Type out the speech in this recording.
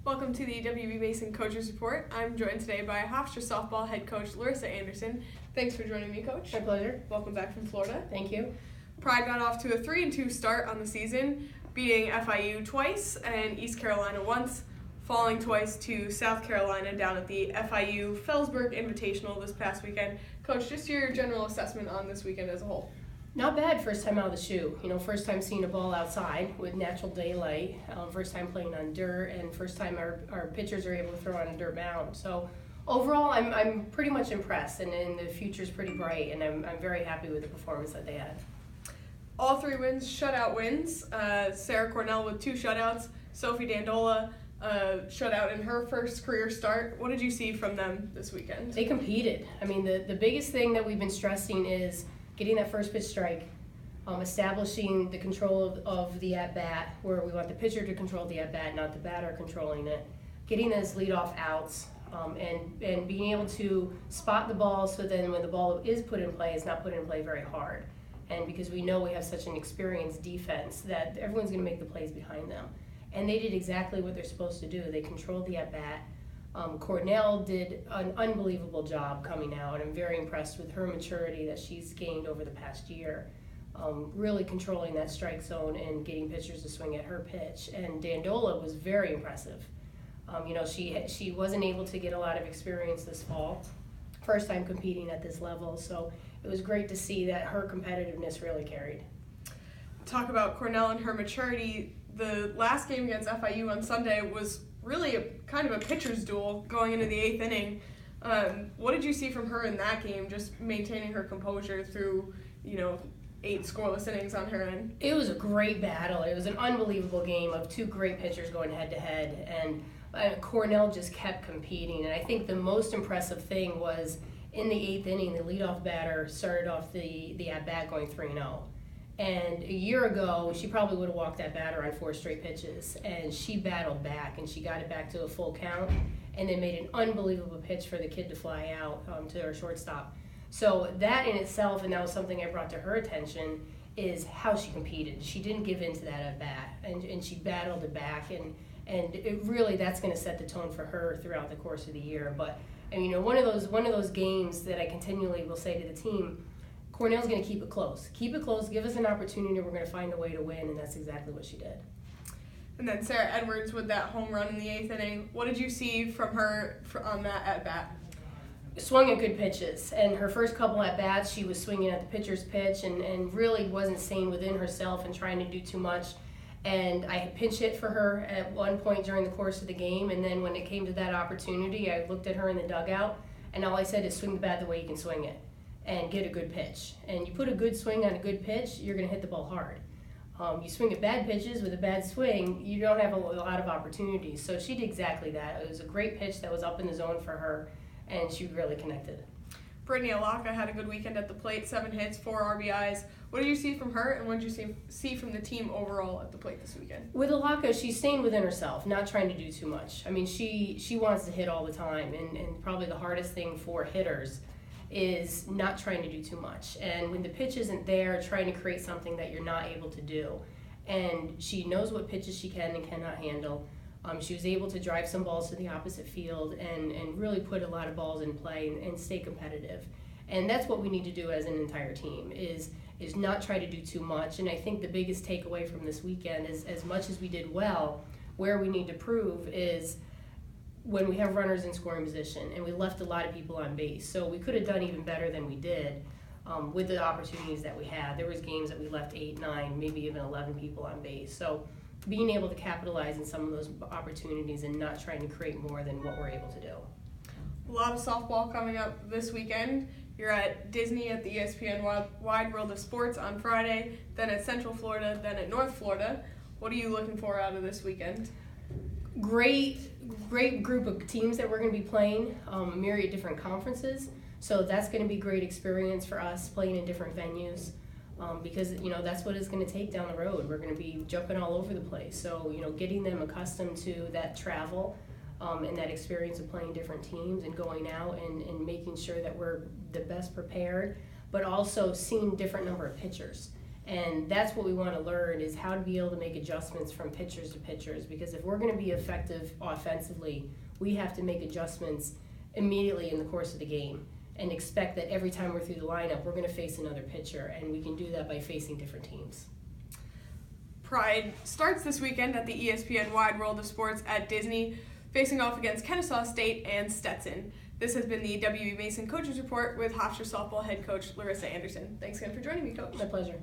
Welcome to the WB Basin Coaches Report. I'm joined today by Hofstra softball head coach Larissa Anderson. Thanks for joining me, Coach. My pleasure. Welcome back from Florida. Thank you. Pride got off to a 3-2 start on the season, beating FIU twice and East Carolina once, falling twice to South Carolina down at the FIU Felsberg Invitational this past weekend. Coach, just your general assessment on this weekend as a whole. Not bad first time out of the chute. First time seeing a ball outside with natural daylight, first time playing on dirt, and first time our pitchers are able to throw on a dirt mound. So overall, I'm pretty much impressed, and the future's pretty bright, and I'm very happy with the performance that they had. All three wins, shutout wins. Sarah Cornell with 2 shutouts. Sophie Dandola shutout in her first career start. What did you see from them this weekend? They competed. The biggest thing that we've been stressing is getting that first pitch strike, establishing the control of the at-bat, where we want the pitcher to control the at-bat, not the batter controlling it, getting those leadoff outs, and being able to spot the ball so then when the ball is put in play, it's not put in play very hard. And because we know we have such an experienced defense that everyone's going to make the plays behind them. And they did exactly what they're supposed to do. They controlled the at-bat. Cornell did an unbelievable job coming out, and I'm very impressed with her maturity that she's gained over the past year, really controlling that strike zone and getting pitchers to swing at her pitch. And Dandola was very impressive. She wasn't able to get a lot of experience this fall, first time competing at this level, so it was great to see that her competitiveness really carried. Talk about Cornell and her maturity. The last game against FIU on Sunday was really kind of a pitcher's duel going into the 8th inning. What did you see from her in that game, just maintaining her composure through, 8 scoreless innings on her end? It was a great battle. It was an unbelievable game of 2 great pitchers going head-to-head, and Cornell just kept competing. And I think the most impressive thing was in the 8th inning, the leadoff batter started off the at-bat going 3-0. And a year ago, she probably would have walked that batter on 4 straight pitches, and she battled back, and she got it back to a full count, and then made an unbelievable pitch for the kid to fly out to her shortstop. So that in itself, and that was something I brought to her attention, is how she competed. She didn't give in to that at bat, and she battled it back, and it really, that's going to set the tone for her throughout the course of the year. But one of those games that I continually will say to the team, Cornell's going to keep it close. Keep it close, give us an opportunity, we're going to find a way to win, and that's exactly what she did. And then Sarah Edwards with that home run in the 8th inning. What did you see from her on that at-bat? Swung at good pitches, and her first couple at-bats, she was swinging at the pitcher's pitch and really wasn't staying within herself and trying to do too much. And I had pinch hit for her at one point during the course of the game, and then when it came to that opportunity, I looked at her in the dugout, and all I said is swing the bat the way you can swing it and get a good pitch. And you put a good swing on a good pitch, you're going to hit the ball hard. You swing at bad pitches with a bad swing, you don't have a lot of opportunities. So she did exactly that. It was a great pitch that was up in the zone for her, and she really connected. Brittany Alaka had a good weekend at the plate, 7 hits, 4 RBIs. What did you see from her, and what did you see from the team overall at the plate this weekend? With Alaka, she's staying within herself, not trying to do too much. She wants to hit all the time, and probably the hardest thing for hitters is not trying to do too much. And when the pitch isn't there, trying to create something that you're not able to do. And she knows what pitches she can and cannot handle. She was able to drive some balls to the opposite field and really put a lot of balls in play and stay competitive. And that's what we need to do as an entire team, is not try to do too much. And I think the biggest takeaway from this weekend is, as much as we did well, where we need to prove is when we have runners in scoring position, and we left a lot of people on base. So we could have done even better than we did with the opportunities that we had. There was games that we left 8, 9, maybe even 11 people on base. So being able to capitalize on some of those opportunities and not trying to create more than what we're able to do. A lot of softball coming up this weekend. You're at Disney at the ESPN Wide World of Sports on Friday, then at Central Florida, then at North Florida. What are you looking for out of this weekend? Great group of teams that we're going to be playing, a myriad of different conferences. So that's going to be a great experience for us, playing in different venues, because that's what it's going to take down the road. We're going to be jumping all over the place. So getting them accustomed to that travel and that experience of playing different teams and going out and making sure that we're the best prepared, but also seeing different number of pitchers And that's what we want to learn, is how to be able to make adjustments from pitchers to pitchers, because if we're going to be effective offensively, we have to make adjustments immediately in the course of the game and expect that every time we're through the lineup, we're going to face another pitcher, and we can do that by facing different teams. Pride starts this weekend at the ESPN Wide World of Sports at Disney, facing off against Kennesaw State and Stetson. This has been the W.E. Mason Coaches Report with Hofstra softball head coach Larissa Anderson. Thanks again for joining me, Coach. My pleasure.